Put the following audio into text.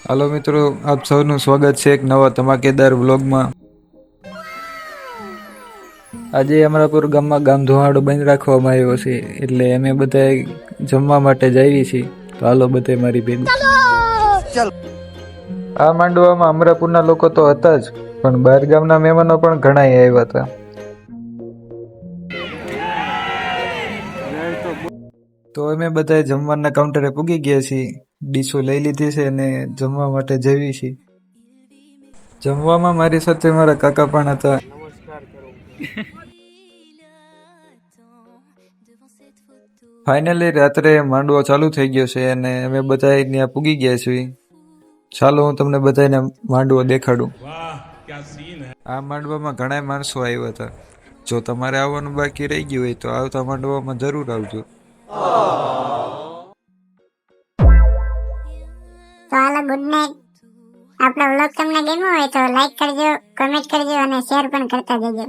હાલો મિત્રો, આપ સૌનું સ્વાગત છે એક નવા ધમાકેદાર વ્લોગમાં. આજે અમરાપુર ગામમાં ગામ ધોવાડો બંધ રાખવામાં આવ્યો છે, એટલે અમે બધા જમવા માટે જઈએ છીએ. તો હાલો બધા મારી ભેગું. આ માંડવામાં અમરાપુરના લોકો તો હતા જ, પણ બહાર ગામના મહેમાનો પણ ઘણા આવ્યા હતા. તો અમે બધા જમવાના કાઉન્ટરે પૂગી ગયા છીએ. ડીશો લઈ લીધી છે અને જમવા માટે જઈએ છીએ. જમવામાં મારી સાથે મારા કાકા પણ હતા. ફાઇનલી રાત્રે માંડવો ચાલુ થઈ ગયો છે અને અમે બધા ત્યાં પૂગી ગયા છીએ. ચાલો હું તમને બધાને માંડવો દેખાડું. આ માંડવામાં ઘણા માણસો આવ્યા હતા. જો તમારે આવવાનું બાકી રહી ગયું હોય તો આવતા માંડવામાં જરૂર આવજો. તો હાલો, ગુડ નાઇટ. આપણો વ્લોગ તમને ગમ્યો હોય તો લાઈક કરજો, કમેન્ટ કરજો અને શેર પણ કરતા જજો.